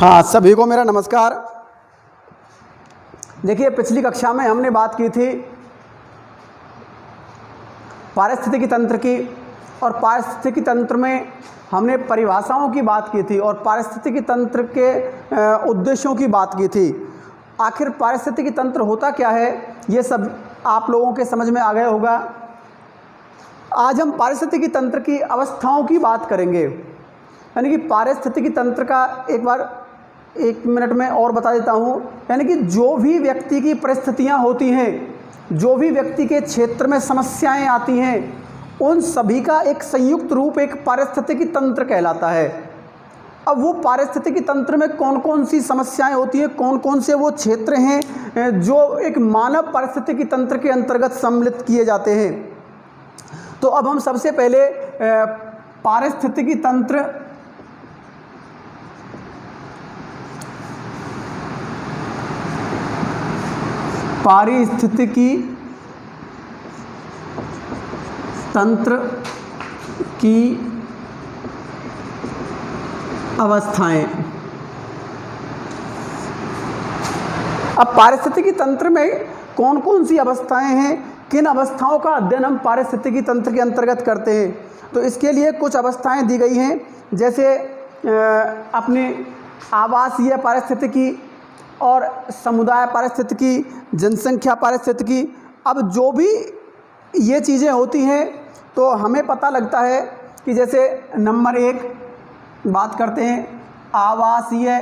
हाँ, सभी को मेरा नमस्कार। देखिए, पिछली कक्षा में हमने बात की थी पारिस्थितिकी तंत्र की, और पारिस्थितिकी तंत्र में हमने परिभाषाओं की बात की थी और पारिस्थितिकी तंत्र के उद्देश्यों की बात की थी। आखिर पारिस्थितिकी तंत्र होता क्या है, ये सब आप लोगों के समझ में आ गया होगा। आज हम पारिस्थितिकी तंत्र की अवस्थाओं की बात करेंगे। यानी कि पारिस्थितिकी तंत्र का एक मिनट में और बता देता हूँ। यानी कि जो भी व्यक्ति की परिस्थितियाँ होती हैं, जो भी व्यक्ति के क्षेत्र में समस्याएं आती हैं, उन सभी का एक संयुक्त रूप एक पारिस्थितिकी तंत्र कहलाता है। अब वो पारिस्थितिकी तंत्र में कौन कौन सी समस्याएं होती हैं, कौन कौन से वो क्षेत्र हैं जो एक मानव पारिस्थितिकी तंत्र के अंतर्गत सम्मिलित किए जाते हैं। तो अब हम सबसे पहले पारिस्थितिकी तंत्र पारिस्थितिकी तंत्र की अवस्थाएं। अब पारिस्थितिकी तंत्र में कौन कौन सी अवस्थाएं हैं, किन अवस्थाओं का अध्ययन हम पारिस्थितिकी तंत्र के अंतर्गत करते हैं, तो इसके लिए कुछ अवस्थाएं दी गई हैं। जैसे अपने आवासीय पारिस्थितिकी और समुदाय पारिस्थितिकी, जनसंख्या पारिस्थितिकी। अब जो भी ये चीज़ें होती हैं तो हमें पता लगता है कि जैसे नंबर 1 बात करते हैं आवासीय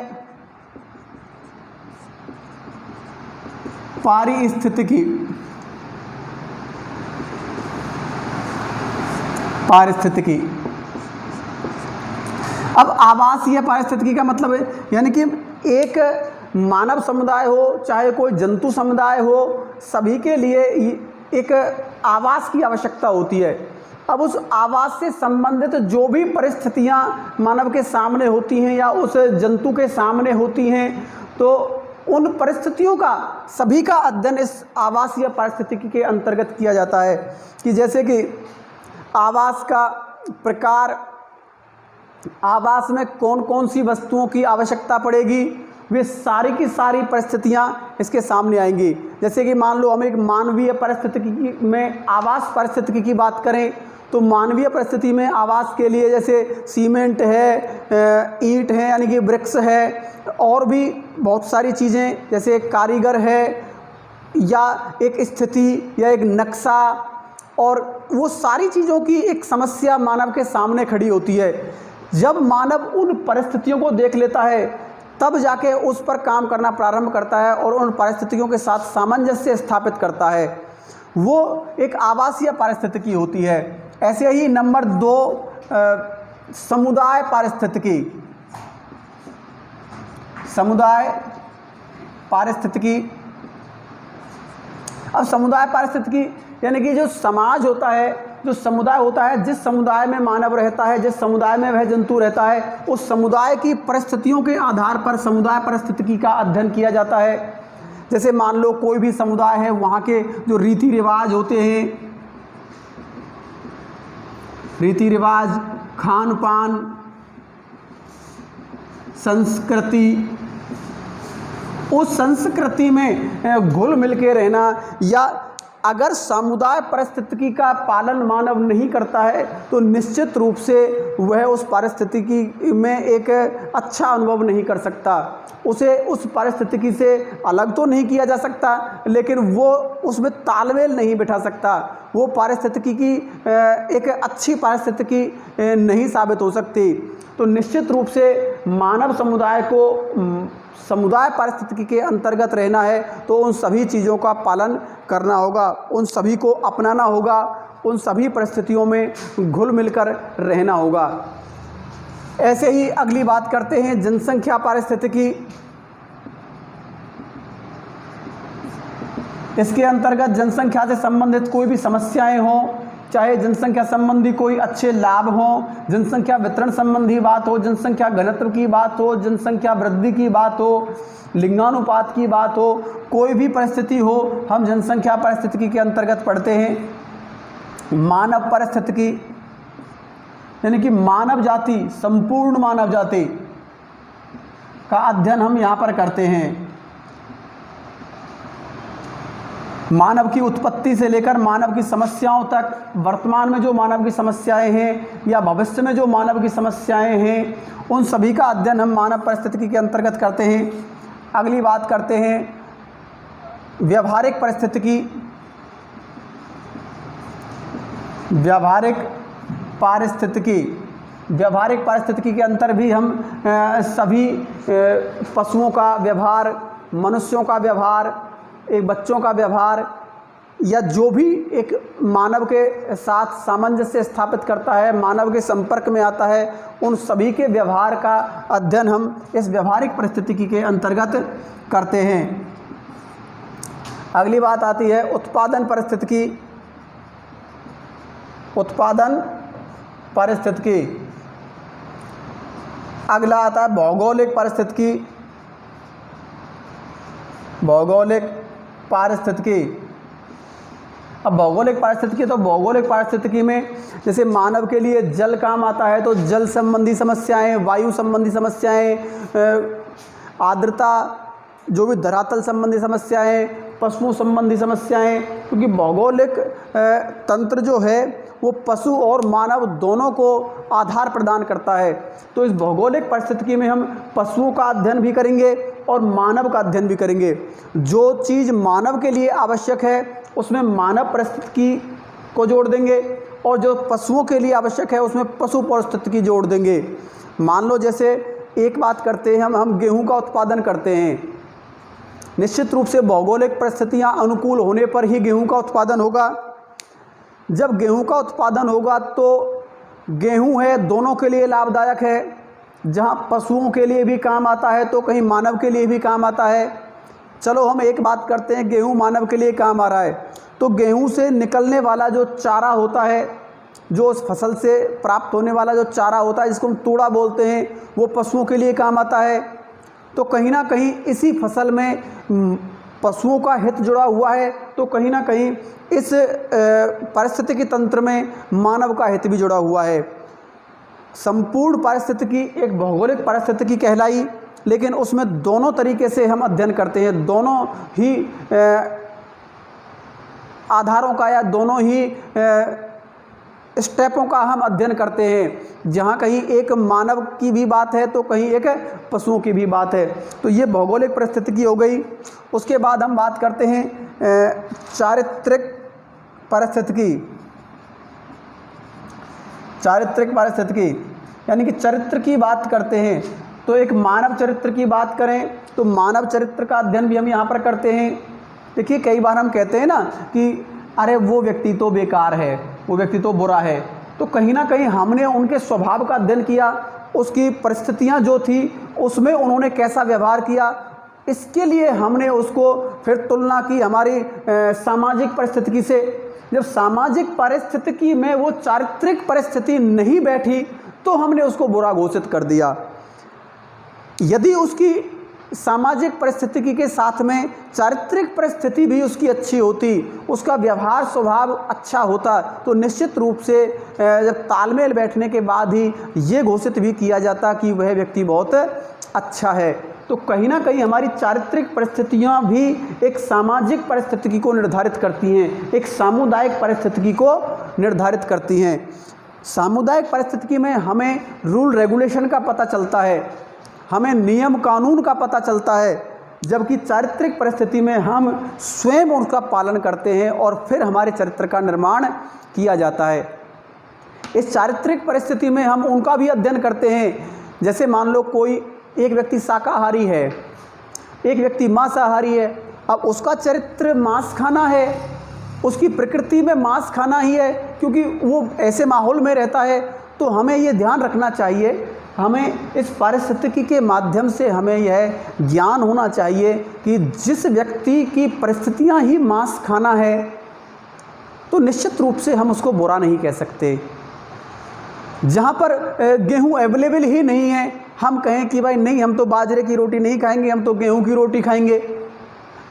पारिस्थितिकी। अब आवासीय पारिस्थितिकी का मतलब है यानी कि एक मानव समुदाय हो चाहे कोई जंतु समुदाय हो, सभी के लिए एक आवास की आवश्यकता होती है। अब उस आवास से संबंधित जो भी परिस्थितियां मानव के सामने होती हैं या उस जंतु के सामने होती हैं, तो उन परिस्थितियों का सभी का अध्ययन इस आवासीय पारिस्थितिकी के अंतर्गत किया जाता है। कि जैसे कि आवास का प्रकार, आवास में कौन कौन सी वस्तुओं की आवश्यकता पड़ेगी, वे सारी की सारी परिस्थितियाँ इसके सामने आएंगी। जैसे कि मान लो हम एक मानवीय परिस्थितिकी में आवास परिस्थितिकी की बात करें, तो मानवीय परिस्थिति में आवास के लिए जैसे सीमेंट है, ईंट है यानी कि ब्रिक्स है, और भी बहुत सारी चीज़ें जैसे कारीगर है या एक स्थिति या एक नक्शा, और वो सारी चीज़ों की एक समस्या मानव के सामने खड़ी होती है। जब मानव उन परिस्थितियों को देख लेता है तब जाके उस पर काम करना प्रारंभ करता है और उन परिस्थितियों के साथ सामंजस्य स्थापित करता है। वो एक आवासीय पारिस्थितिकी होती है। ऐसे ही नंबर 2 समुदाय पारिस्थितिकी। समुदाय पारिस्थितिकी। अब समुदाय पारिस्थितिकी यानी कि जो समाज होता है, जो समुदाय होता है, जिस समुदाय में मानव रहता है, जिस समुदाय में वह जंतु रहता है, उस समुदाय की परिस्थितियों के आधार पर समुदाय पारिस्थितिकी का अध्ययन किया जाता है। जैसे मान लो कोई भी समुदाय है, वहाँ के जो रीति रिवाज होते हैं, रीति रिवाज, खान पान, संस्कृति, उस संस्कृति में घुल मिल के रहना, या अगर समुदाय परिस्थितिकी का पालन मानव नहीं करता है तो निश्चित रूप से वह उस पारिस्थितिकी में एक अच्छा अनुभव नहीं कर सकता। उसे उस पारिस्थितिकी से अलग तो नहीं किया जा सकता, लेकिन वो उसमें तालमेल नहीं बिठा सकता। वो पारिस्थितिकी की एक अच्छी पारिस्थितिकी नहीं साबित हो सकती। तो निश्चित रूप से मानव समुदाय को समुदाय पारिस्थितिकी के अंतर्गत रहना है तो उन सभी चीज़ों का पालन करना होगा, उन सभी को अपनाना होगा, उन सभी परिस्थितियों में घुल मिलकर रहना होगा। ऐसे ही अगली बात करते हैं जनसंख्या पारिस्थितिकी। इसके अंतर्गत जनसंख्या से संबंधित कोई भी समस्याएं हों, चाहे जनसंख्या संबंधी कोई अच्छे लाभ हों, जनसंख्या वितरण संबंधी बात हो, जनसंख्या घनत्व की बात हो, जनसंख्या वृद्धि की बात हो, लिंगानुपात की बात हो, कोई भी परिस्थिति हो, हम जनसंख्या पारिस्थितिकी के अंतर्गत पढ़ते हैं। मानव पारिस्थितिकी यानी कि मानव जाति, संपूर्ण मानव जाति, का अध्ययन हम यहाँ पर करते हैं। मानव की उत्पत्ति से लेकर मानव की समस्याओं तक, वर्तमान में जो मानव की समस्याएं हैं या भविष्य में जो मानव की समस्याएं हैं, उन सभी का अध्ययन हम मानव पारिस्थितिकी के अंतर्गत करते हैं। अगली बात करते हैं व्यावहारिक पारिस्थितिकी। व्यावहारिक पारिस्थितिकी के अंतर भी हम सभी पशुओं का व्यवहार, मनुष्यों का व्यवहार, एक बच्चों का व्यवहार या जो भी एक मानव के साथ सामंजस्य स्थापित करता है, मानव के संपर्क में आता है, उन सभी के व्यवहार का अध्ययन हम इस व्यावहारिक पारिस्थितिकी के अंतर्गत करते हैं। अगली बात आती है उत्पादन पारिस्थितिकी। अगला आता है भौगोलिक पारिस्थितिकी। अब भौगोलिक पारिस्थितिकी में जैसे मानव के लिए जल काम आता है, तो जल संबंधी समस्याएं, वायु संबंधी समस्याएं, आर्द्रता, जो भी धरातल संबंधी समस्याएं, पशुओं संबंधी समस्याएं, क्योंकि भौगोलिक तंत्र जो है वो पशु और मानव दोनों को आधार प्रदान करता है। तो इस भौगोलिक परिस्थिति में हम पशुओं का अध्ययन भी करेंगे और मानव का अध्ययन भी करेंगे। जो चीज़ मानव के लिए आवश्यक है उसमें मानव परिस्थिति को जोड़ देंगे और जो पशुओं के लिए आवश्यक है उसमें पशु परिस्थिति जोड़ देंगे। मान लो जैसे एक बात करते हैं, हम गेहूं का उत्पादन करते हैं। निश्चित रूप से भौगोलिक परिस्थितियां अनुकूल होने पर ही गेहूं का उत्पादन होगा। जब गेहूं का उत्पादन होगा तो गेहूं है दोनों के लिए लाभदायक है। जहां पशुओं के लिए भी काम आता है तो कहीं मानव के लिए भी काम आता है। चलो हम एक बात करते हैं, गेहूं मानव के लिए काम आ रहा है, तो गेहूं से निकलने वाला जो चारा होता है, जो उस फसल से प्राप्त होने वाला जो चारा होता है जिसको हम तूड़ा बोलते हैं, वो पशुओं के लिए काम आता है। तो कहीं ना कहीं इसी फसल में पशुओं का हित जुड़ा हुआ है, तो कहीं ना कहीं इस पारिस्थितिकी तंत्र में मानव का हित भी जुड़ा हुआ है। संपूर्ण पारिस्थितिकी एक भौगोलिक पारिस्थितिकी कहलाई, लेकिन उसमें दोनों तरीके से हम अध्ययन करते हैं। दोनों ही आधारों का या दोनों ही स्टेपों का हम अध्ययन करते हैं। जहाँ कहीं एक मानव की भी बात है तो कहीं एक पशुओं की भी बात है। तो ये भौगोलिक परिस्थितिकी हो गई। उसके बाद हम बात करते हैं चारित्रिक पारिस्थितिकी, यानी कि चरित्र की बात करते हैं। तो एक मानव चरित्र की बात करें तो मानव चरित्र का अध्ययन भी हम यहाँ पर करते हैं। देखिए कई बार हम कहते हैं ना कि अरे वो व्यक्ति तो बेकार है, वो व्यक्ति तो बुरा है, तो कहीं ना कहीं हमने उनके स्वभाव का अध्ययन किया, उसकी परिस्थितियाँ जो थी उसमें उन्होंने कैसा व्यवहार किया, इसके लिए हमने उसको फिर तुलना की हमारी सामाजिक परिस्थिति से। जब सामाजिक परिस्थिति में वो चारित्रिक परिस्थिति नहीं बैठी तो हमने उसको बुरा घोषित कर दिया। यदि उसकी सामाजिक परिस्थिति के साथ में चारित्रिक परिस्थिति भी उसकी अच्छी होती, उसका व्यवहार स्वभाव अच्छा होता, तो निश्चित रूप से जब तालमेल बैठने के बाद ही ये घोषित भी किया जाता कि वह व्यक्ति बहुत अच्छा है। तो कहीं ना कहीं हमारी चारित्रिक परिस्थितियाँ भी एक सामाजिक परिस्थिति को निर्धारित करती हैं, एक सामुदायिक परिस्थिति को निर्धारित करती हैं। सामुदायिक परिस्थिति में हमें रूल रेगुलेशन का पता चलता है, हमें नियम कानून का पता चलता है, जबकि चारित्रिक परिस्थिति में हम स्वयं उनका पालन करते हैं और फिर हमारे चरित्र का निर्माण किया जाता है। इस चारित्रिक परिस्थिति में हम उनका भी अध्ययन करते हैं। जैसे मान लो कोई एक व्यक्ति शाकाहारी है, एक व्यक्ति मांसाहारी है। अब उसका चरित्र मांस खाना है, उसकी प्रकृति में मांस खाना ही है, क्योंकि वो ऐसे माहौल में रहता है। तो हमें ये ध्यान रखना चाहिए, हमें इस पारिस्थितिकी के माध्यम से हमें यह ज्ञान होना चाहिए कि जिस व्यक्ति की परिस्थितियां ही मांस खाना है तो निश्चित रूप से हम उसको बुरा नहीं कह सकते। जहाँ पर गेहूँ अवेलेबल ही नहीं है, हम कहें कि भाई नहीं हम तो बाजरे की रोटी नहीं खाएंगे, हम तो गेहूँ की रोटी खाएंगे।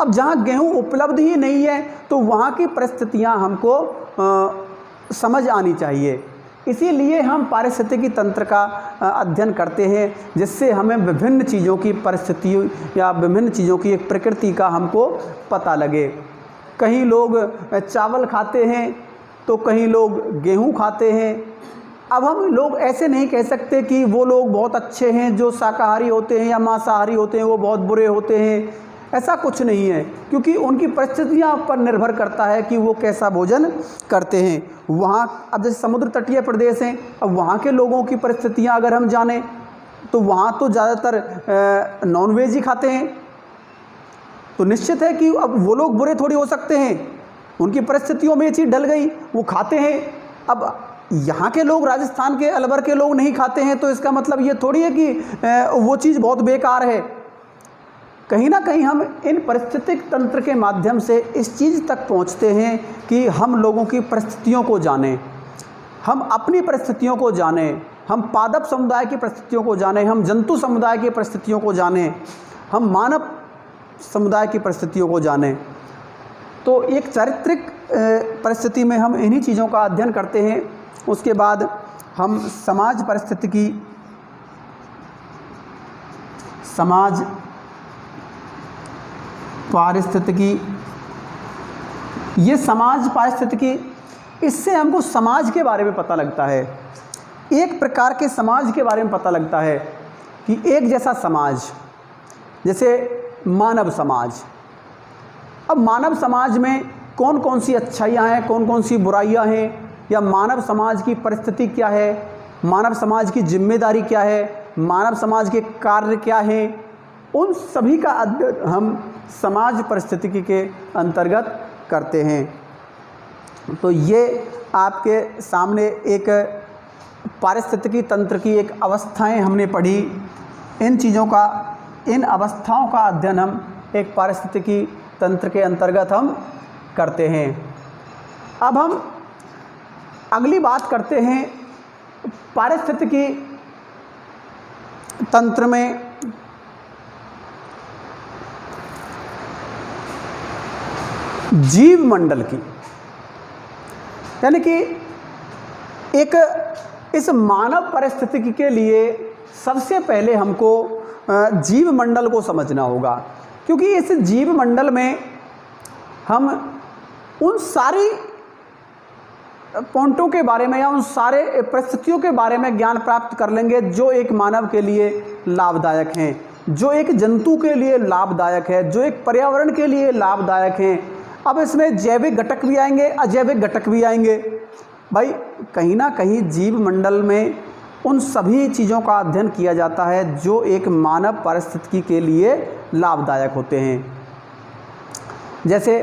अब जहाँ गेहूँ उपलब्ध ही नहीं है तो वहाँ की परिस्थितियाँ हमको समझ आनी चाहिए। इसीलिए हम पारिस्थितिकी तंत्र का अध्ययन करते हैं, जिससे हमें विभिन्न चीज़ों की परिस्थितियों या विभिन्न चीज़ों की एक प्रकृति का हमको पता लगे। कहीं लोग चावल खाते हैं तो कहीं लोग गेहूँ खाते हैं। अब हम लोग ऐसे नहीं कह सकते कि वो लोग बहुत अच्छे हैं जो शाकाहारी होते हैं या मांसाहारी होते हैं वो बहुत बुरे होते हैं, ऐसा कुछ नहीं है, क्योंकि उनकी परिस्थितियाँ पर निर्भर करता है कि वो कैसा भोजन करते हैं। वहाँ अब जैसे समुद्र तटीय प्रदेश हैं, अब वहाँ के लोगों की परिस्थितियाँ अगर हम जानें तो वहाँ तो ज़्यादातर नॉनवेज ही खाते हैं, तो निश्चित है कि अब वो लोग बुरे थोड़ी हो सकते हैं, उनकी परिस्थितियों में ये चीज़ डल गई, वो खाते हैं। अब यहाँ के लोग, राजस्थान के अलवर के लोग नहीं खाते हैं, तो इसका मतलब ये थोड़ी है कि वो चीज़ बहुत बेकार है। कहीं ना कहीं हम इन पारिस्थितिक तंत्र के माध्यम से इस चीज़ तक पहुँचते हैं कि हम लोगों की परिस्थितियों को जानें, हम अपनी परिस्थितियों को जानें, हम पादप समुदाय की परिस्थितियों को जानें, हम जंतु समुदाय की परिस्थितियों को जानें, हम मानव समुदाय की परिस्थितियों को जानें। तो एक चारित्रिक परिस्थिति में हम इन्हीं चीज़ों का अध्ययन करते हैं। उसके बाद हम समाज पारिस्थितिकी, ये समाज पारिस्थितिकी, इससे हमको समाज के बारे में पता लगता है, एक प्रकार के समाज के बारे में पता लगता है कि एक जैसा समाज, जैसे मानव समाज। अब मानव समाज में कौन कौन सी अच्छाइयाँ हैं, कौन कौन सी बुराइयाँ हैं, या मानव समाज की परिस्थिति क्या है, मानव समाज की जिम्मेदारी क्या है, मानव समाज के कार्य क्या हैं, उन सभी का अध्ययन हम समाज परिस्थितिकी के अंतर्गत करते हैं। तो ये आपके सामने एक पारिस्थितिकी तंत्र की एक अवस्थाएं हमने पढ़ी। इन चीज़ों का, इन अवस्थाओं का अध्ययन हम एक पारिस्थितिकी तंत्र के अंतर्गत हम करते हैं। अब हम अगली बात करते हैं पारिस्थितिकी तंत्र में जीव मंडल की, यानी कि एक इस मानव परिस्थितिकी के लिए सबसे पहले हमको जीव मंडल को समझना होगा, क्योंकि इस जीव मंडल में हम उन सारी पॉइंटों के बारे में या उन सारे परिस्थितियों के बारे में ज्ञान प्राप्त कर लेंगे जो एक मानव के लिए लाभदायक हैं, जो एक जंतु के लिए लाभदायक है, जो एक पर्यावरण के लिए लाभदायक हैं। अब इसमें जैविक घटक भी आएंगे, अजैविक घटक भी आएंगे। भाई कहीं ना कहीं जीव मंडल में उन सभी चीज़ों का अध्ययन किया जाता है जो एक मानव पारिस्थितिकी के लिए लाभदायक होते हैं। जैसे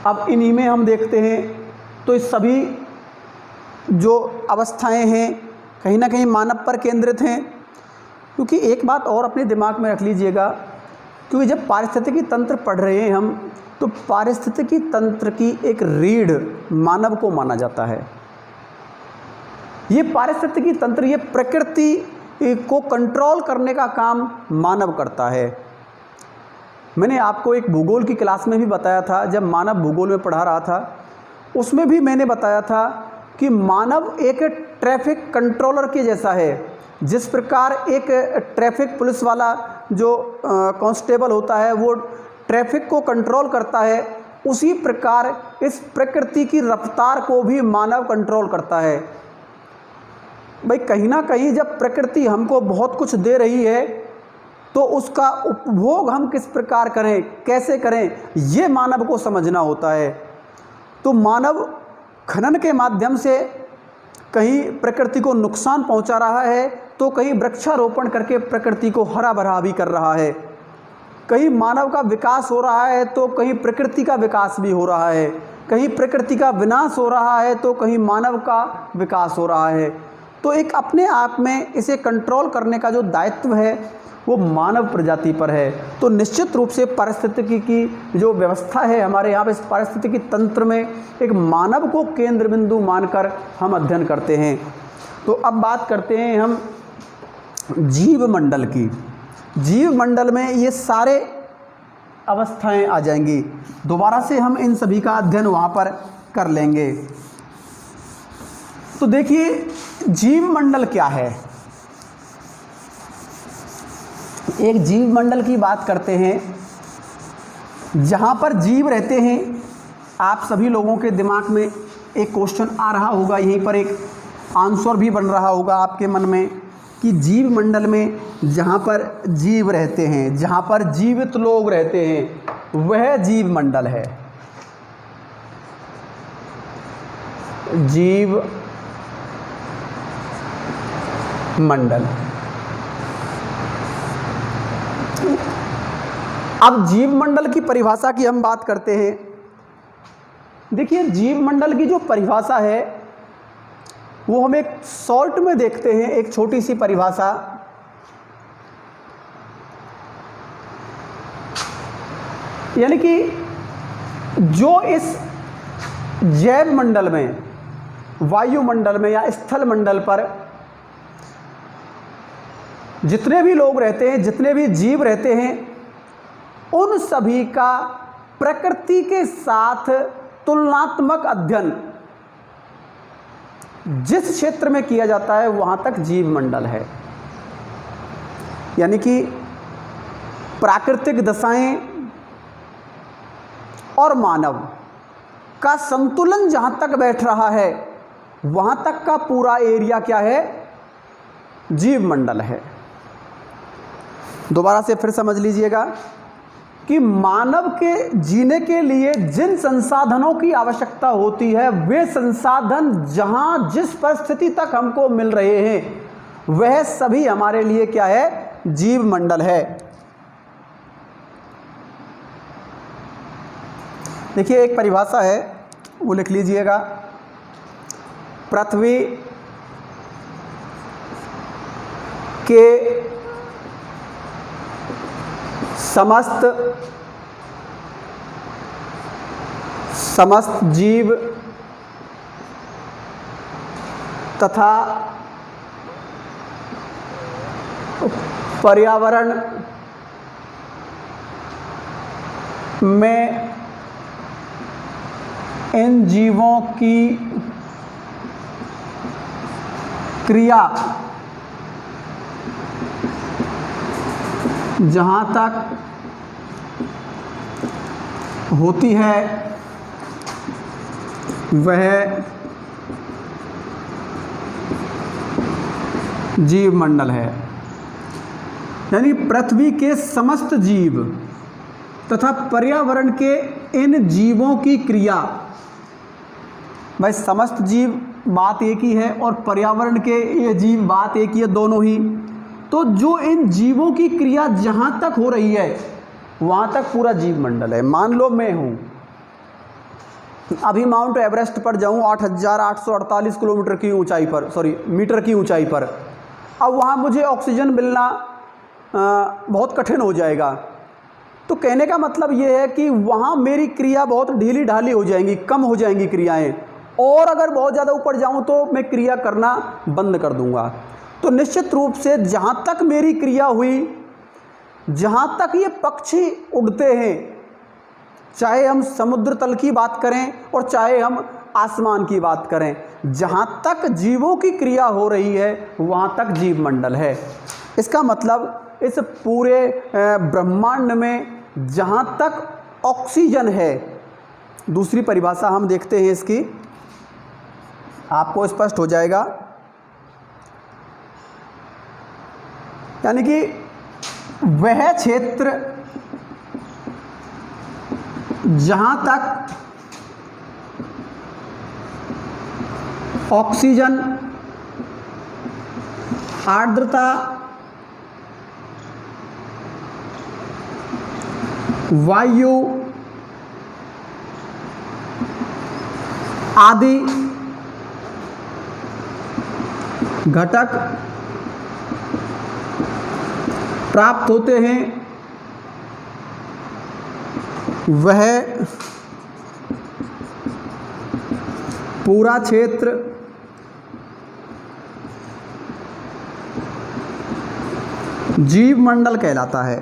अब इन्हीं में हम देखते हैं तो इस सभी जो अवस्थाएं हैं कहीं ना कहीं मानव पर केंद्रित हैं, क्योंकि एक बात और अपने दिमाग में रख लीजिएगा, क्योंकि जब पारिस्थितिकी तंत्र पढ़ रहे हैं हम, तो पारिस्थितिकी तंत्र की एक रीढ़ मानव को माना जाता है। ये पारिस्थितिकी तंत्र, ये प्रकृति को कंट्रोल करने का काम मानव करता है। मैंने आपको एक भूगोल की क्लास में भी बताया था, जब मानव भूगोल में पढ़ा रहा था, उसमें भी मैंने बताया था कि मानव एक ट्रैफिक कंट्रोलर के जैसा है। जिस प्रकार एक ट्रैफिक पुलिस वाला जो कांस्टेबल होता है वो ट्रैफिक को कंट्रोल करता है, उसी प्रकार इस प्रकृति की रफ्तार को भी मानव कंट्रोल करता है। भाई कहीं ना कहीं जब प्रकृति हमको बहुत कुछ दे रही है तो उसका उपभोग हम किस प्रकार करें, कैसे करें, ये मानव को समझना होता है। तो मानव खनन के माध्यम से कहीं प्रकृति को नुकसान पहुंचा रहा है, तो कहीं वृक्षारोपण करके प्रकृति को हरा भरा भी कर रहा है। कहीं मानव का विकास हो रहा है तो कहीं प्रकृति का विकास भी हो रहा है, कहीं प्रकृति का विनाश हो रहा है तो कहीं मानव का विकास हो रहा है। तो एक अपने आप में इसे कंट्रोल करने का जो दायित्व है वो मानव प्रजाति पर है। तो निश्चित रूप से पारिस्थितिकी की जो व्यवस्था है हमारे यहाँ पे, इस पारिस्थितिकी तंत्र में एक मानव को केंद्र बिंदु मानकर हम अध्ययन करते हैं। तो अब बात करते हैं हम जीव मंडल की। जीव मंडल में ये सारे अवस्थाएं आ जाएंगी। दोबारा से हम इन सभी का अध्ययन वहाँ पर कर लेंगे। तो देखिए जीव मंडल क्या है। एक जीव मंडल की बात करते हैं, जहाँ पर जीव रहते हैं। आप सभी लोगों के दिमाग में एक क्वेश्चन आ रहा होगा, यहीं पर एक आंसर भी बन रहा होगा आपके मन में कि जीव मंडल में जहाँ पर जीव रहते हैं, जहाँ पर जीवित लोग रहते हैं, वह जीव मंडल है। जीव मंडल। अब जीव मंडल की परिभाषा की हम बात करते हैं। देखिए जीव मंडल की जो परिभाषा है वो हम एक शॉर्ट में देखते हैं, एक छोटी सी परिभाषा। यानी कि जो इस जैव मंडल में, वायुमंडल में या स्थल मंडल पर जितने भी लोग रहते हैं, जितने भी जीव रहते हैं, उन सभी का प्रकृति के साथ तुलनात्मक अध्ययन जिस क्षेत्र में किया जाता है वहाँ तक जीव मंडल है। यानी कि प्राकृतिक दशाएं और मानव का संतुलन जहाँ तक बैठ रहा है वहाँ तक का पूरा एरिया क्या है, जीव मंडल है। दोबारा से फिर समझ लीजिएगा कि मानव के जीने के लिए जिन संसाधनों की आवश्यकता होती है, वे संसाधन जहां जिस परिस्थिति तक हमको मिल रहे हैं वह सभी हमारे लिए क्या है, जीव मंडल है। देखिए एक परिभाषा है, वो लिख लीजिएगा। पृथ्वी के समस्त जीव तथा पर्यावरण में इन जीवों की क्रिया जहाँ तक होती है वह जीव मंडल है। यानी पृथ्वी के समस्त जीव तथा पर्यावरण के इन जीवों की क्रिया, भाई समस्त जीव बात एक ही है और पर्यावरण के ये जीव बात एक ही है, दोनों ही। तो जो इन जीवों की क्रिया जहाँ तक हो रही है वहाँ तक पूरा जीव मंडल है। मान लो मैं हूँ, अभी माउंट एवरेस्ट पर जाऊँ 8,848 किलोमीटर की ऊंचाई पर, मीटर की ऊंचाई पर। अब वहाँ मुझे ऑक्सीजन मिलना बहुत कठिन हो जाएगा। तो कहने का मतलब ये है कि वहाँ मेरी क्रिया बहुत ढीली ढाली हो जाएंगी, कम हो जाएंगी क्रियाएँ। और अगर बहुत ज़्यादा ऊपर जाऊँ तो मैं क्रिया करना बंद कर दूँगा। तो निश्चित रूप से जहाँ तक मेरी क्रिया हुई, जहाँ तक ये पक्षी उड़ते हैं, चाहे हम समुद्र तल की बात करें और चाहे हम आसमान की बात करें, जहाँ तक जीवों की क्रिया हो रही है वहाँ तक जीव मंडल है। इसका मतलब इस पूरे ब्रह्मांड में जहाँ तक ऑक्सीजन है, दूसरी परिभाषा हम देखते हैं इसकी, आपको स्पष्ट हो जाएगा। यानी कि वह क्षेत्र जहाँ तक ऑक्सीजन, आर्द्रता, वायु आदि घटक प्राप्त होते हैं, वह पूरा क्षेत्र जीव मंडल कहलाता है।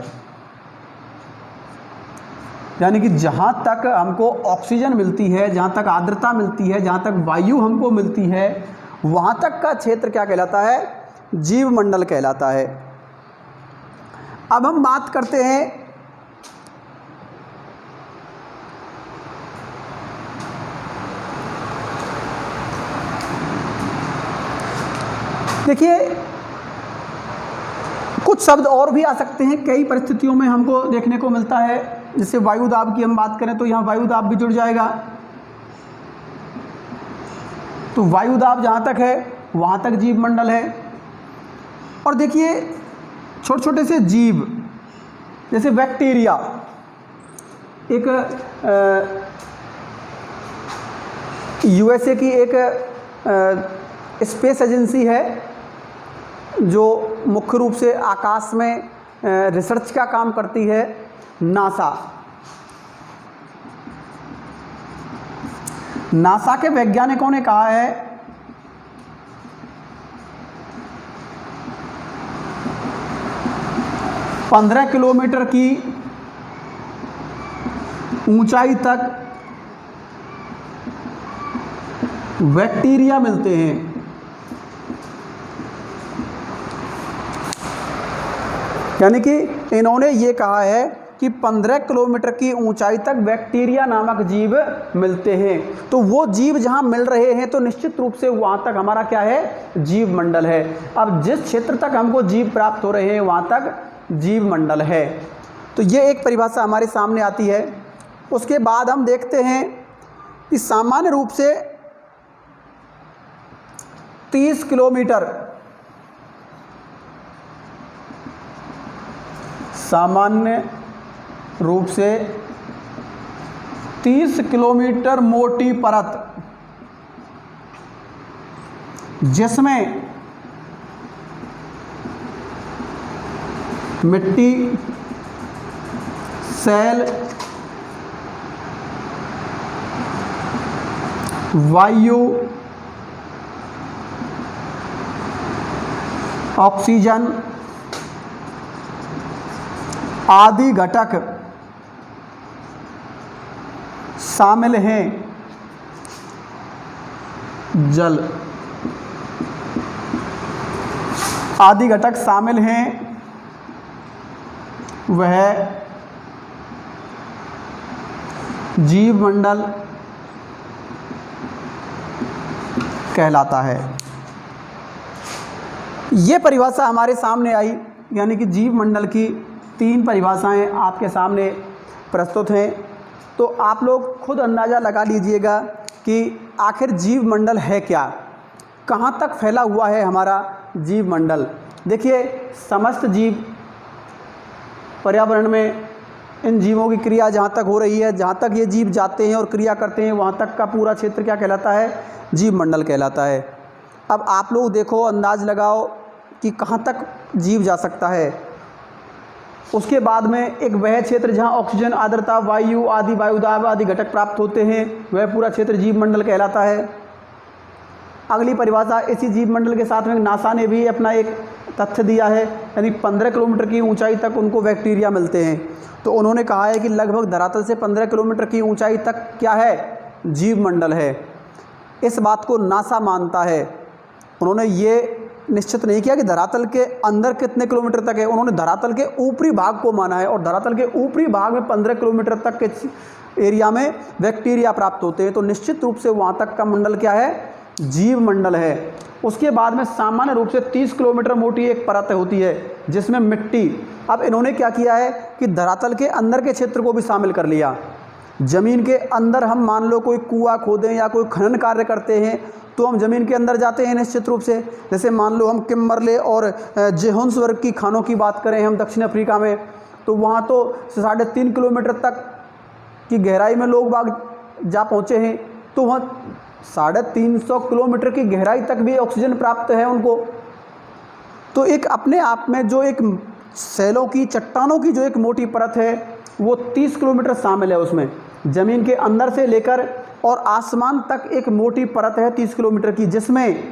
यानी कि जहाँ तक हमको ऑक्सीजन मिलती है, जहाँ तक आर्द्रता मिलती है, जहाँ तक वायु हमको मिलती है, वहाँ तक का क्षेत्र क्या कहलाता है? जीव मंडल कहलाता है। अब हम बात करते हैं देखिए कुछ शब्द और भी आ सकते हैं, कई परिस्थितियों में हमको देखने को मिलता है। जैसे वायु दाब की हम बात करें तो यहाँ वायु दाब भी जुड़ जाएगा। तो वायु दाब जहाँ तक है वहाँ तक जीव मंडल है। और देखिए छोटे छोटे से जीव जैसे बैक्टीरिया, एक यूएसए की एक स्पेस एजेंसी है जो मुख्य रूप से आकाश में रिसर्च का काम करती है, नासा। नासा के वैज्ञानिकों ने कहा है 15 किलोमीटर की ऊंचाई तक बैक्टीरिया मिलते हैं। यानी कि इन्होंने ये कहा है कि 15 किलोमीटर की ऊंचाई तक बैक्टीरिया नामक जीव मिलते हैं। तो वो जीव जहां मिल रहे हैं तो निश्चित रूप से वहां तक हमारा क्या है? जीव मंडल है। अब जिस क्षेत्र तक हमको जीव प्राप्त हो रहे हैं वहां तक जीव मंडल है। तो ये एक परिभाषा हमारे सामने आती है। उसके बाद हम देखते हैं कि सामान्य रूप से 30 किलोमीटर, सामान्य रूप से 30 किलोमीटर मोटी परत जिसमें मिट्टी, सेल, वायु, ऑक्सीजन आदि घटक शामिल हैं। जल आदि घटक शामिल हैं, वह जीव मंडल कहलाता है। ये परिभाषा हमारे सामने आई, यानी कि जीव मंडल की 3 परिभाषाएं आपके सामने प्रस्तुत हैं। तो आप लोग खुद अंदाज़ा लगा लीजिएगा कि आखिर जीव मंडल है क्या, कहाँ तक फैला हुआ है हमारा जीव मंडल। देखिए समस्त जीव पर्यावरण में इन जीवों की क्रिया जहाँ तक हो रही है, जहाँ तक ये जीव जाते हैं और क्रिया करते हैं वहाँ तक का पूरा क्षेत्र क्या कहलाता है? जीव मंडल कहलाता है। अब आप लोग देखो, अंदाज़ लगाओ कि कहाँ तक जीव जा सकता है। उसके बाद में एक वह क्षेत्र जहाँ ऑक्सीजन, आर्द्रता, वायु आदि, वायुदाब आदि घटक प्राप्त होते हैं, वह पूरा क्षेत्र जीव मंडल कहलाता है। अगली परिभाषा इसी जीव मंडल के साथ में नासा ने भी अपना एक तथ्य दिया है, यानी 15 किलोमीटर की ऊंचाई तक उनको बैक्टीरिया मिलते हैं। तो उन्होंने कहा है कि लगभग धरातल से 15 किलोमीटर की ऊंचाई तक क्या है? जीव मंडल है। इस बात को नासा मानता है। उन्होंने ये निश्चित नहीं किया कि धरातल के अंदर कितने किलोमीटर तक है, उन्होंने धरातल के ऊपरी भाग को माना है। और धरातल के ऊपरी भाग में 15 किलोमीटर तक के एरिया में बैक्टीरिया प्राप्त होते हैं। तो निश्चित रूप से वहाँ तक का मंडल क्या है? जीव मंडल है। उसके बाद में सामान्य रूप से 30 किलोमीटर मोटी एक परत होती है जिसमें मिट्टी। अब इन्होंने क्या किया है कि धरातल के अंदर के क्षेत्र को भी शामिल कर लिया। ज़मीन के अंदर हम मान लो कोई कुआं खोदें या कोई खनन कार्य करते हैं तो हम ज़मीन के अंदर जाते हैं निश्चित रूप से। जैसे मान लो हम किम्बरले और जोहान्सबर्ग की खानों की बात करें हम दक्षिण अफ्रीका में, तो वहाँ तो 3.5 किलोमीटर तक की गहराई में लोग बाग जा पहुँचे हैं। तो वहाँ 350 किलोमीटर की गहराई तक भी ऑक्सीजन प्राप्त है उनको। तो एक अपने आप में जो एक सेलों की, चट्टानों की जो एक मोटी परत है वो 30 किलोमीटर शामिल है उसमें। ज़मीन के अंदर से लेकर और आसमान तक एक मोटी परत है 30 किलोमीटर की, जिसमें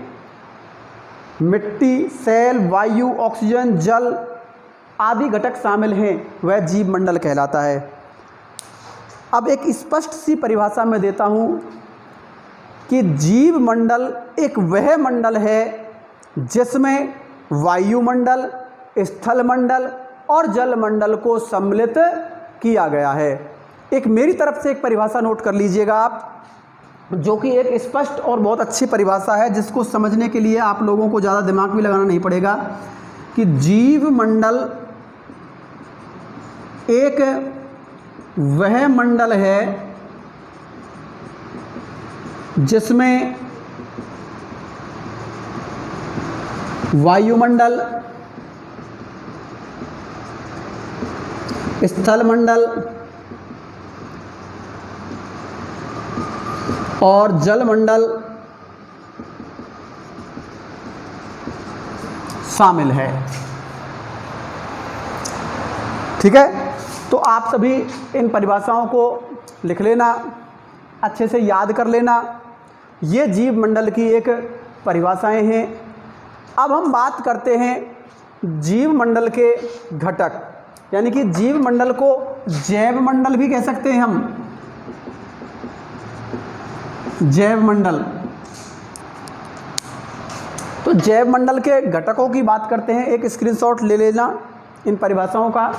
मिट्टी, सेल, वायु, ऑक्सीजन, जल आदि घटक शामिल हैं, वह जीव मंडल कहलाता है। अब एक स्पष्ट सी परिभाषा मैं देता हूँ कि जीव मंडल एक वह मंडल है जिसमें वायुमंडल, स्थल मंडल और जल मंडल को सम्मिलित किया गया है। एक मेरी तरफ से एक परिभाषा नोट कर लीजिएगा आप, जो कि एक स्पष्ट और बहुत अच्छी परिभाषा है, जिसको समझने के लिए आप लोगों को ज़्यादा दिमाग भी लगाना नहीं पड़ेगा, कि जीव मंडल एक वह मंडल है जिसमें वायुमंडल, स्थल मंडल और जल मंडल शामिल है। ठीक है, तो आप सभी इन परिभाषाओं को लिख लेना, अच्छे से याद कर लेना। ये जीव मंडल की एक परिभाषाएं हैं। अब हम बात करते हैं जीव मंडल के घटक, यानी कि जीव मंडल को जैव मंडल भी कह सकते हैं हम, जैव मंडल। तो जैव मंडल के घटकों की बात करते हैं। एक स्क्रीनशॉट ले लेना इन परिभाषाओं का,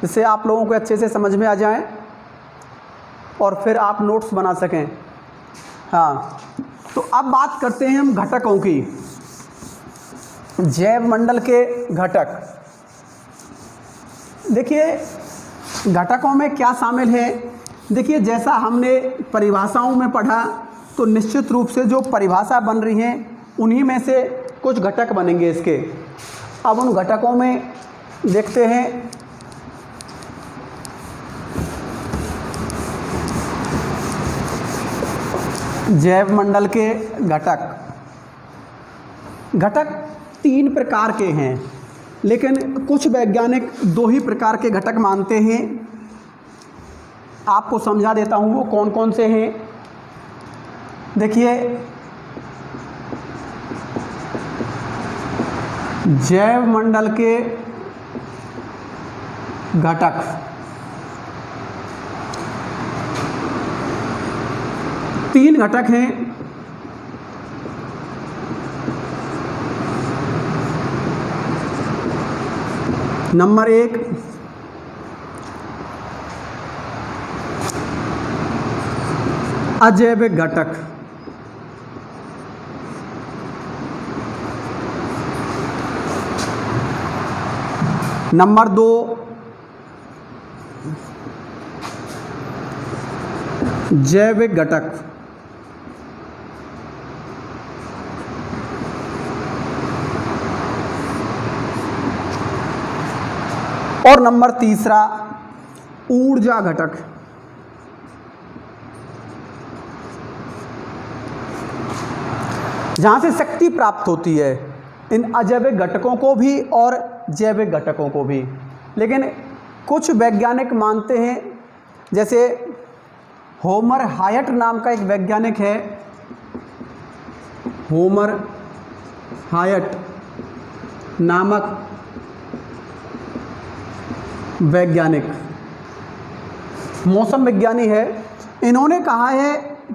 जिससे आप लोगों को अच्छे से समझ में आ जाए और फिर आप नोट्स बना सकें। हाँ, तो अब बात करते हैं हम घटकों की, जैव मंडल के घटक। देखिए घटकों में क्या शामिल है। देखिए जैसा हमने परिभाषाओं में पढ़ा, तो निश्चित रूप से जो परिभाषा बन रही हैं उन्हीं में से कुछ घटक बनेंगे इसके। अब उन घटकों में देखते हैं। जैव मंडल के घटक, घटक 3 प्रकार के हैं, लेकिन कुछ वैज्ञानिक 2 ही प्रकार के घटक मानते हैं। आपको समझा देता हूँ वो कौन कौन से हैं। देखिए जैव मंडल के घटक, तीन घटक हैं। नंबर 1 अजैविक घटक, नंबर 2 जैविक घटक, और नंबर 3 ऊर्जा घटक। जहाँ से शक्ति प्राप्त होती है, इन अजैविक घटकों को भी और जैविक घटकों को भी। लेकिन कुछ वैज्ञानिक मानते हैं, जैसे होमर हायट नाम का एक वैज्ञानिक है, होमर हायट नामक वैज्ञानिक, मौसम विज्ञानी है। इन्होंने कहा है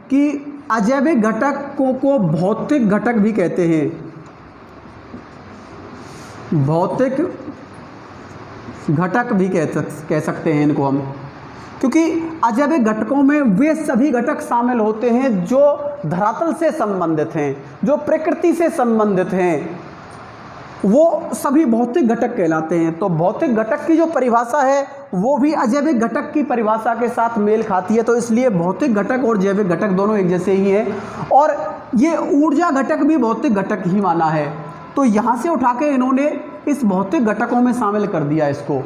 कि अजैविक घटकों को भौतिक घटक भी कहते हैं, भौतिक घटक भी कह सकते हैं इनको हम, क्योंकि अजैविक घटकों में वे सभी घटक शामिल होते हैं जो धरातल से संबंधित हैं, जो प्रकृति से संबंधित हैं, वो सभी भौतिक घटक कहलाते हैं। तो भौतिक घटक की जो परिभाषा है वो भी अजैविक घटक की परिभाषा के साथ मेल खाती है, तो इसलिए भौतिक घटक और जैविक घटक दोनों एक जैसे ही हैं। और ये ऊर्जा घटक भी भौतिक घटक ही माना है, तो यहाँ से उठा के इन्होंने इस भौतिक घटकों में शामिल कर दिया इसको।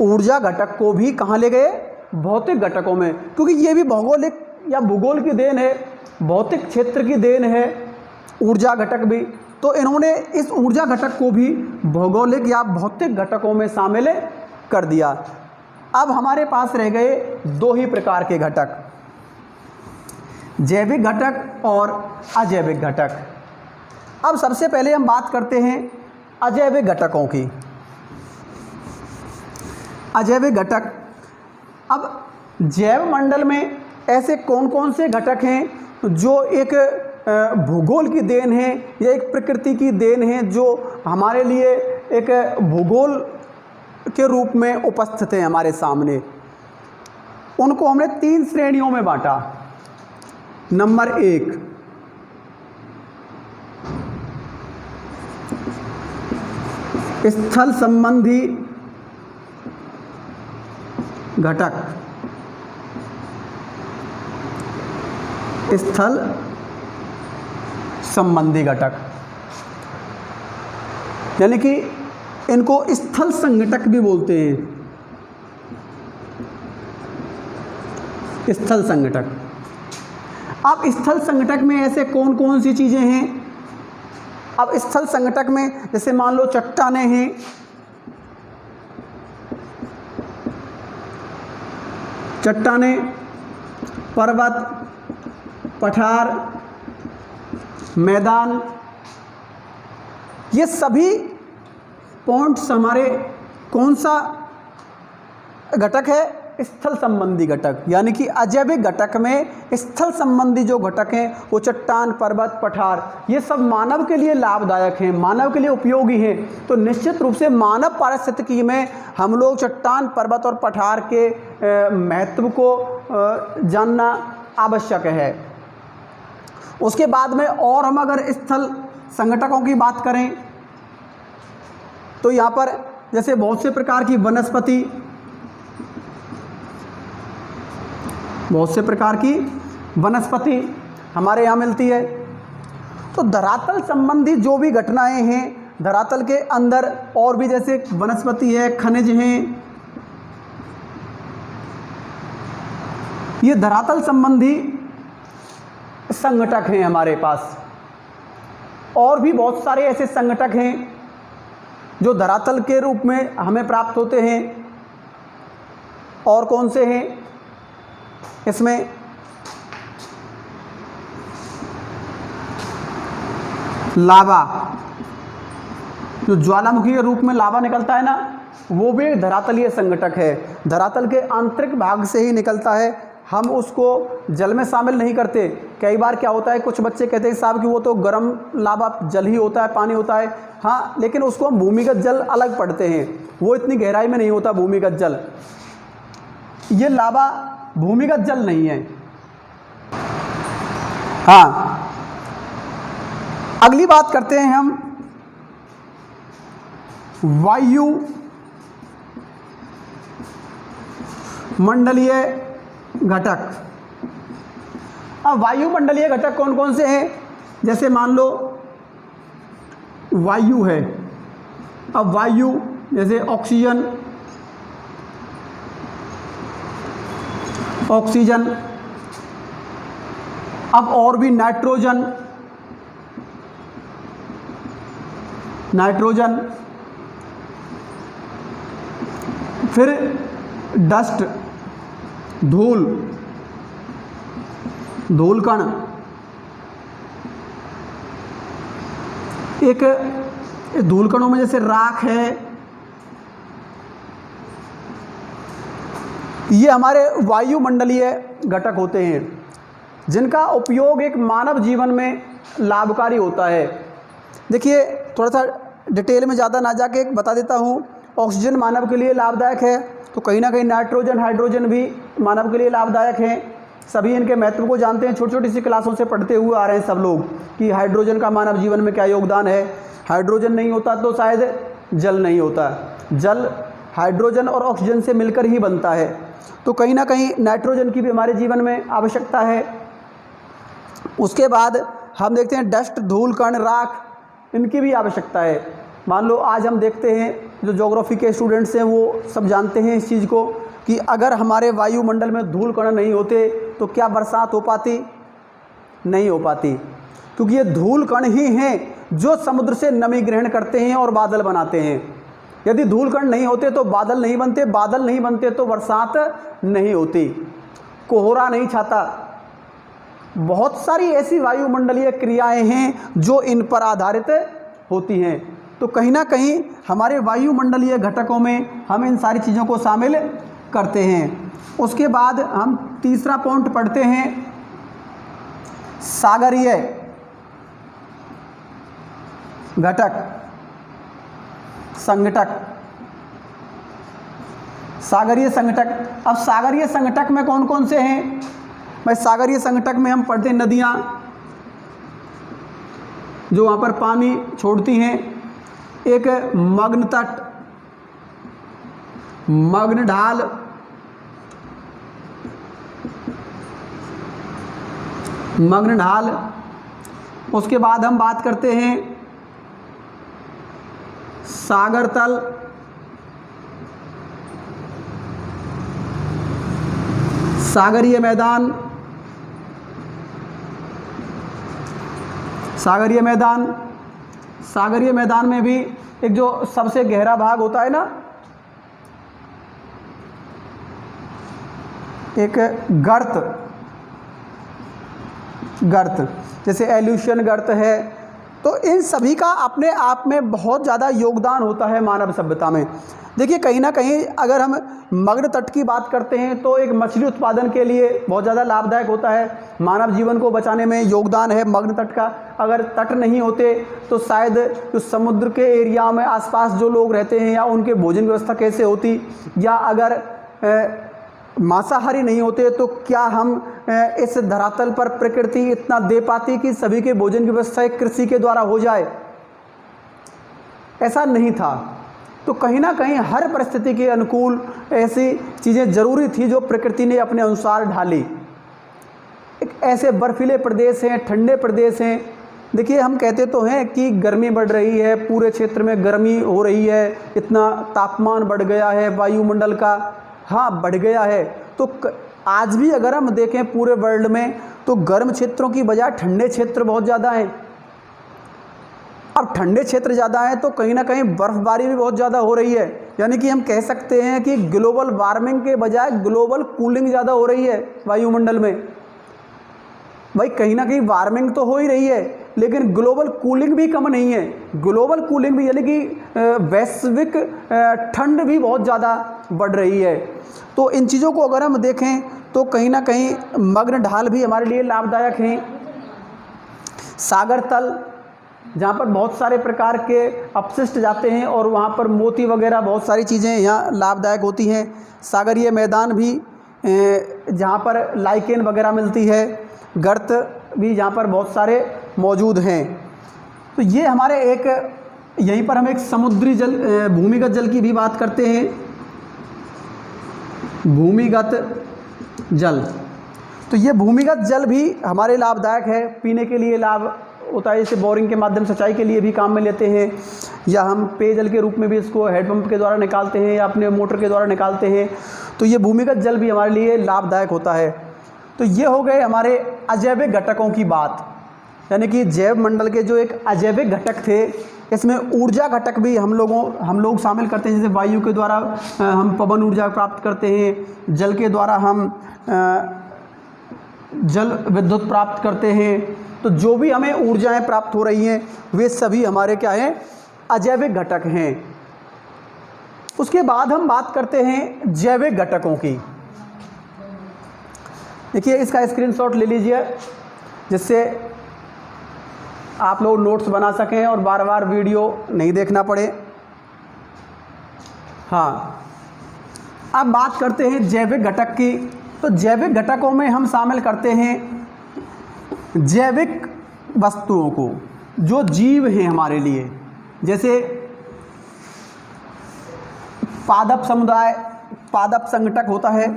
ऊर्जा घटक को भी कहाँ ले गए? भौतिक घटकों में, क्योंकि ये भी भौगोलिक या भूगोल की देन है, भौतिक क्षेत्र की देन है ऊर्जा घटक भी। तो इन्होंने इस ऊर्जा घटक को भी भौगोलिक या भौतिक घटकों में शामिल कर दिया। अब हमारे पास रह गए 2 ही प्रकार के घटक, जैविक घटक और अजैविक घटक। अब सबसे पहले हम बात करते हैं अजैविक घटकों की। अजैविक घटक, अब जैव मंडल में ऐसे कौन कौन से घटक हैं जो एक भूगोल की देन है या एक प्रकृति की देन है, जो हमारे लिए एक भूगोल के रूप में उपस्थित है हमारे सामने, उनको हमने 3 श्रेणियों में बांटा। नंबर 1, स्थल संबंधी घटक। स्थल संबंधी घटक यानी कि इनको स्थल संघटक भी बोलते हैं। स्थल संघटक। अब स्थल संघटक में ऐसे कौन कौन सी चीज़ें हैं? अब स्थल संघटक में जैसे मान लो चट्टानें हैं, चट्टानें, पर्वत, पठार, मैदान, ये सभी पॉइंट्स हमारे कौन सा घटक है? स्थल संबंधी घटक। यानी कि अजैविक घटक में स्थल संबंधी जो घटक हैं वो चट्टान, पर्वत, पठार, ये सब मानव के लिए लाभदायक हैं, मानव के लिए उपयोगी हैं। तो निश्चित रूप से मानव पारिस्थितिकी में हम लोग चट्टान, पर्वत और पठार के महत्व को जानना आवश्यक है। उसके बाद में और हम अगर स्थल संघटकों की बात करें तो यहाँ पर जैसे बहुत से प्रकार की वनस्पति, बहुत से प्रकार की वनस्पति हमारे यहाँ मिलती है। तो धरातल संबंधी जो भी घटनाएं हैं धरातल के अंदर, और भी जैसे वनस्पति है, खनिज हैं, ये धरातल संबंधी संघटक हैं हमारे पास। और भी बहुत सारे ऐसे संघटक हैं जो धरातल के रूप में हमें प्राप्त होते हैं। और कौन से हैं इसमें? लावा, जो ज्वालामुखी के रूप में लावा निकलता है ना, वो भी एक धरातलीय संघटक है। धरातल के आंतरिक भाग से ही निकलता है, हम उसको जल में शामिल नहीं करते। कई बार क्या होता है, कुछ बच्चे कहते हैं साहब कि वो तो गर्म लावा जल ही होता है, पानी होता है। हाँ, लेकिन उसको हम भूमिगत जल अलग पढ़ते हैं, वो इतनी गहराई में नहीं होता भूमिगत जल। ये लावा भूमिगत जल नहीं है। हाँ, अगली बात करते हैं हम वायु मंडलीय घटक। अब वायुमंडलीय घटक कौन कौन से हैं? जैसे मान लो वायु है। अब वायु जैसे ऑक्सीजन, ऑक्सीजन, अब और भी नाइट्रोजन, नाइट्रोजन, फिर डस्ट, धूल, धूल कण, एक धूल कणों में जैसे राख है, ये हमारे वायुमंडलीय घटक होते हैं जिनका उपयोग एक मानव जीवन में लाभकारी होता है। देखिए, थोड़ा सा डिटेल में ज़्यादा ना जाके बता देता हूँ। ऑक्सीजन मानव के लिए लाभदायक है, तो कहीं ना कहीं नाइट्रोजन, हाइड्रोजन भी मानव के लिए लाभदायक हैं। सभी इनके महत्व को जानते हैं, छोटी छोटी सी क्लासों से पढ़ते हुए आ रहे हैं सब लोग कि हाइड्रोजन का मानव जीवन में क्या योगदान है। हाइड्रोजन नहीं होता तो शायद जल नहीं होता। जल हाइड्रोजन और ऑक्सीजन से मिलकर ही बनता है, तो कहीं ना कहीं नाइट्रोजन की भी हमारे जीवन में आवश्यकता है। उसके बाद हम देखते हैं डस्ट, धूल कण, राख, इनकी भी आवश्यकता है। मान लो आज हम देखते हैं, जो ज्योग्राफी के स्टूडेंट्स हैं वो सब जानते हैं इस चीज़ को कि अगर हमारे वायुमंडल में धूल कण नहीं होते तो क्या बरसात हो पाती? नहीं हो पाती, क्योंकि ये धूल कण ही हैं जो समुद्र से नमी ग्रहण करते हैं और बादल बनाते हैं। यदि धूल कण नहीं होते तो बादल नहीं बनते, बादल नहीं बनते तो बरसात नहीं होती, कोहरा नहीं छाता। बहुत सारी ऐसी वायुमंडलीय क्रियाएं हैं जो इन पर आधारित होती हैं। तो कहीं ना कहीं हमारे वायुमंडलीय घटकों में हम इन सारी चीज़ों को शामिल करते हैं। उसके बाद हम तीसरा पॉइंट पढ़ते हैं सागरीय घटक संघटक। सागरीय संघटक, अब सागरीय संघटक में कौन कौन से हैं भाई? सागरीय संघटक में हम पढ़ते हैं नदियाँ जो वहाँ पर पानी छोड़ती हैं, एक मग्न तट, मग्न ढाल, मग्न ढाल। उसके बाद हम बात करते हैं सागर तल, सागरीय मैदान, सागरीय मैदान। सागरीय मैदान में भी एक जो सबसे गहरा भाग होता है ना, एक गर्त, गर्त जैसे एल्यूशन गर्त है। तो इन सभी का अपने आप में बहुत ज़्यादा योगदान होता है मानव सभ्यता में। देखिए कहीं ना कहीं अगर हम मग्न तट की बात करते हैं तो एक मछली उत्पादन के लिए बहुत ज़्यादा लाभदायक होता है, मानव जीवन को बचाने में योगदान है मग्न तट का। अगर तट नहीं होते तो शायद जो समुद्र के एरिया में आसपास जो लोग रहते हैं या उनके भोजन व्यवस्था कैसे होती, या अगर मांसाहारी नहीं होते तो क्या हम इस धरातल पर प्रकृति इतना दे पाती कि सभी के भोजन की व्यवस्था एक कृषि के द्वारा हो जाए? ऐसा नहीं था। तो कहीं ना कहीं हर परिस्थिति के अनुकूल ऐसी चीज़ें ज़रूरी थी जो प्रकृति ने अपने अनुसार ढाली। एक ऐसे बर्फीले प्रदेश हैं, ठंडे प्रदेश हैं। देखिए हम कहते तो हैं कि गर्मी बढ़ रही है, पूरे क्षेत्र में गर्मी हो रही है, इतना तापमान बढ़ गया है वायुमंडल का। हाँ बढ़ गया है। तो आज भी अगर हम देखें पूरे वर्ल्ड में तो गर्म क्षेत्रों की बजाय ठंडे क्षेत्र बहुत ज़्यादा हैं। अब ठंडे क्षेत्र ज़्यादा हैं तो कहीं ना कहीं बर्फ़बारी भी बहुत ज़्यादा हो रही है। यानी कि हम कह सकते हैं कि ग्लोबल वार्मिंग के बजाय ग्लोबल कूलिंग ज़्यादा हो रही है वायुमंडल में। भाई कहीं ना कहीं वार्मिंग तो हो ही रही है लेकिन ग्लोबल कूलिंग भी कम नहीं है। ग्लोबल कूलिंग भी यानी कि वैश्विक ठंड भी बहुत ज़्यादा बढ़ रही है। तो इन चीज़ों को अगर हम देखें तो कहीं ना कहीं मग्न ढाल भी हमारे लिए लाभदायक हैं। सागर तल जहाँ पर बहुत सारे प्रकार के अपशिष्ट जाते हैं और वहाँ पर मोती वगैरह बहुत सारी चीज़ें यहाँ लाभदायक होती हैं। सागरीय मैदान भी जहाँ पर लाइकेन वगैरह मिलती है, गर्त भी जहाँ पर बहुत सारे मौजूद हैं। तो ये हमारे एक यहीं पर हम एक समुद्री जल भूमिगत जल की भी बात करते हैं। भूमिगत जल, तो ये भूमिगत जल भी हमारे लाभदायक है, पीने के लिए लाभ होता है। जैसे बोरिंग के माध्यम सिंचाई के लिए भी काम में लेते हैं, या हम पेयजल के रूप में भी इसको हेडपम्प के द्वारा निकालते हैं या अपने मोटर के द्वारा निकालते हैं। तो ये भूमिगत जल भी हमारे लिए लाभदायक होता है। तो ये हो गए हमारे अजैविक घटकों की बात, यानी कि जैव मंडल के जो एक अजैविक घटक थे। इसमें ऊर्जा घटक भी हम लोग शामिल करते हैं। जैसे वायु के द्वारा हम पवन ऊर्जा प्राप्त करते हैं, जल के द्वारा हम जल विद्युत प्राप्त करते हैं। तो जो भी हमें ऊर्जाएं प्राप्त हो रही हैं वे सभी हमारे क्या हैं, अजैविक घटक हैं। उसके बाद हम बात करते हैं जैविक घटकों की। देखिए इसका स्क्रीनशॉट ले लीजिए जिससे आप लोग नोट्स बना सकें और बार बार वीडियो नहीं देखना पड़े। हाँ, अब बात करते हैं जैविक घटक की। तो जैविक घटकों में हम शामिल करते हैं जैविक वस्तुओं को जो जीव हैं हमारे लिए, जैसे पादप समुदाय, पादप संघटक होता है।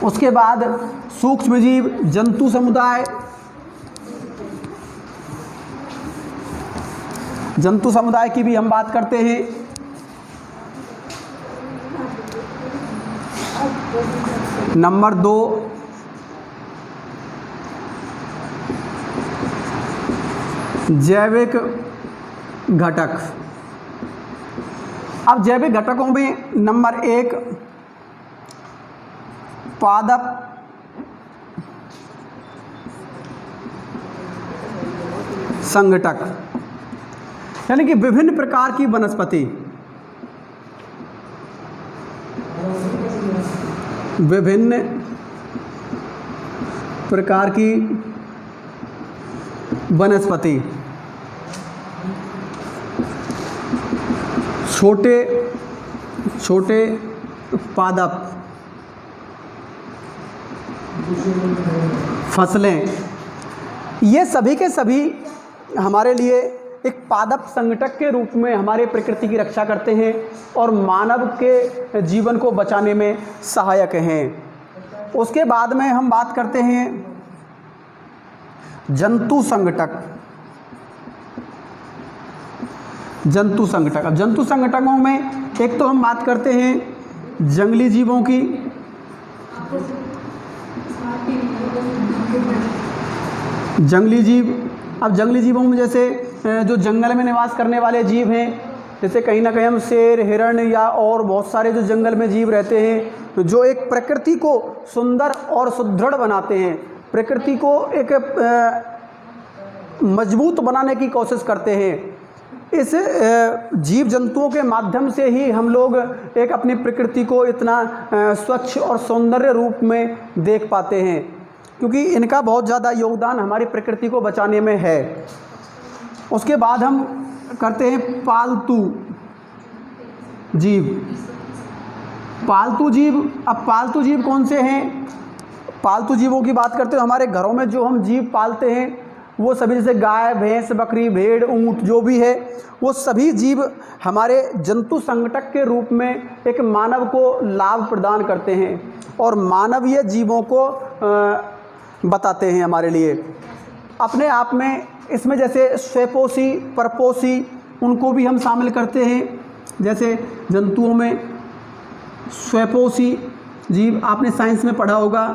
उसके बाद सूक्ष्मजीव, जंतु समुदाय, जंतु समुदाय की भी हम बात करते हैं। नंबर 2 जैविक घटक। अब जैविक घटकों में नंबर 1 पादप संघटक, यानी कि विभिन्न प्रकार की वनस्पति, विभिन्न प्रकार की वनस्पति, छोटे छोटे पादप, फसलें, ये सभी के सभी हमारे लिए एक पादप संगठक के रूप में हमारे प्रकृति की रक्षा करते हैं और मानव के जीवन को बचाने में सहायक हैं। उसके बाद में हम बात करते हैं जंतु संगठक। जंतु संगठक, अब जंतु संगठकों में एक तो हम बात करते हैं जंगली जीवों की, जंगली जीव। अब जंगली जीवों में जैसे जो जंगल में निवास करने वाले जीव हैं, जैसे कहीं ना कहीं हम शेर, हिरण या और बहुत सारे जो जंगल में जीव रहते हैं जो एक प्रकृति को सुंदर और सुदृढ़ बनाते हैं, प्रकृति को एक मजबूत बनाने की कोशिश करते हैं। इस जीव जंतुओं के माध्यम से ही हम लोग एक अपनी प्रकृति को इतना स्वच्छ और सौंदर्य रूप में देख पाते हैं, क्योंकि इनका बहुत ज़्यादा योगदान हमारी प्रकृति को बचाने में है। उसके बाद हम करते हैं पालतू जीव। पालतू जीव, अब पालतू जीव कौन से हैं? पालतू जीवों की बात करते हो, हमारे घरों में जो हम जीव पालते हैं वो सभी, जैसे गाय, भैंस, बकरी, भेड़, ऊँट जो भी है, वो सभी जीव हमारे जंतु संगठक के रूप में एक मानव को लाभ प्रदान करते हैं और मानवीय जीवों को बताते हैं हमारे लिए अपने आप में। इसमें जैसे स्वपोषी, परपोषी, उनको भी हम शामिल करते हैं। जैसे जंतुओं में स्वपोषी जीव आपने साइंस में पढ़ा होगा,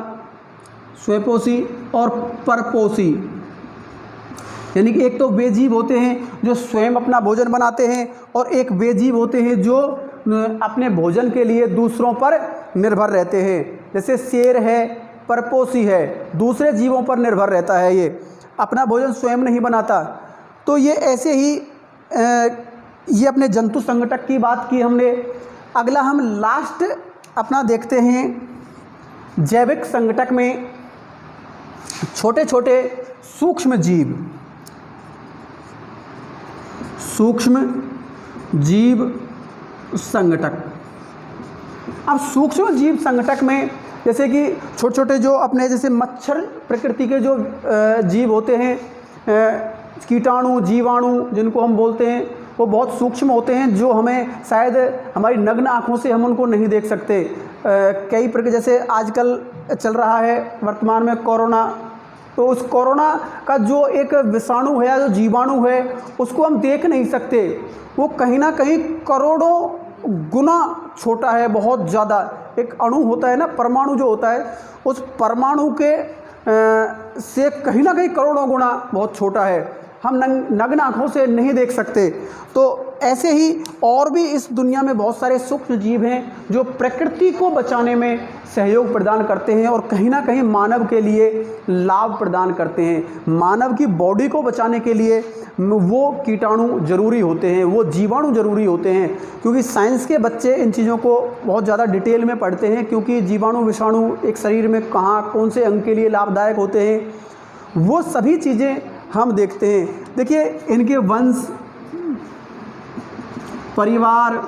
स्वपोषी और परपोषी, यानी कि एक तो वे जीव होते हैं जो स्वयं अपना भोजन बनाते हैं और एक वे जीव होते हैं जो अपने भोजन के लिए दूसरों पर निर्भर रहते हैं। जैसे शेर है, परपोषी है, दूसरे जीवों पर निर्भर रहता है, ये अपना भोजन स्वयं नहीं बनाता। तो ये ऐसे ही ये अपने जंतु संगठक की बात की हमने। अगला हम लास्ट अपना देखते हैं जैविक संगठक में छोटे छोटे सूक्ष्म जीव। सूक्ष्म जीव संगठक। अब सूक्ष्म जीव संगठक में जैसे कि छोटे छोटे जो अपने जैसे मच्छर प्रकृति के जो जीव होते हैं, कीटाणु, जीवाणु जिनको हम बोलते हैं, वो बहुत सूक्ष्म होते हैं जो हमें शायद हमारी नग्न आँखों से हम उनको नहीं देख सकते। कई प्रकार, जैसे आजकल चल रहा है वर्तमान में कोरोना, तो उस कोरोना का जो एक विषाणु है या जो जीवाणु है उसको हम देख नहीं सकते। वो कहीं ना कहीं करोड़ों गुना छोटा है, बहुत ज़्यादा। एक अणु होता है ना, परमाणु जो होता है, उस परमाणु के से कहीं ना कहीं करोड़ों गुना बहुत छोटा है, हम नग्न आँखों से नहीं देख सकते। तो ऐसे ही और भी इस दुनिया में बहुत सारे सूक्ष्म जीव हैं जो प्रकृति को बचाने में सहयोग प्रदान करते हैं और कहीं ना कहीं मानव के लिए लाभ प्रदान करते हैं। मानव की बॉडी को बचाने के लिए वो कीटाणु जरूरी होते हैं, वो जीवाणु जरूरी होते हैं, क्योंकि साइंस के बच्चे इन चीज़ों को बहुत ज़्यादा डिटेल में पढ़ते हैं, क्योंकि जीवाणु विषाणु एक शरीर में कहाँ कौन से अंग के लिए लाभदायक होते हैं, वो सभी चीज़ें हम देखते हैं। देखिए इनके वंश, परिवार,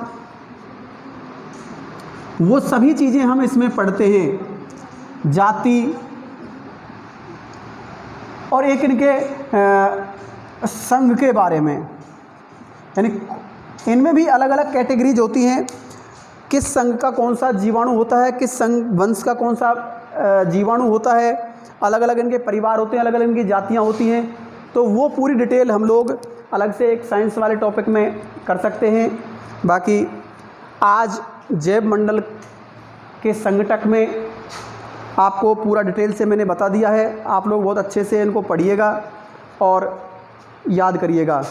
वो सभी चीज़ें हम इसमें पढ़ते हैं। जाति और एक इनके संघ के बारे में, यानी इनमें भी अलग अलग कैटेगरीज होती हैं। किस संघ का कौन सा जीवाणु होता है, किस संघ वंश का कौन सा जीवाणु होता है, अलग अलग इनके परिवार होते हैं, अलग अलग इनकी जातियाँ होती हैं। तो वो पूरी डिटेल हम लोग अलग से एक साइंस वाले टॉपिक में कर सकते हैं। बाकी आज जैव मंडल के संगठक में आपको पूरा डिटेल से मैंने बता दिया है। आप लोग बहुत अच्छे से इनको पढ़िएगा और याद करिएगा।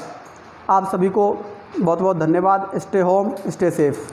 आप सभी को बहुत बहुत धन्यवाद। Stay home, stay safe.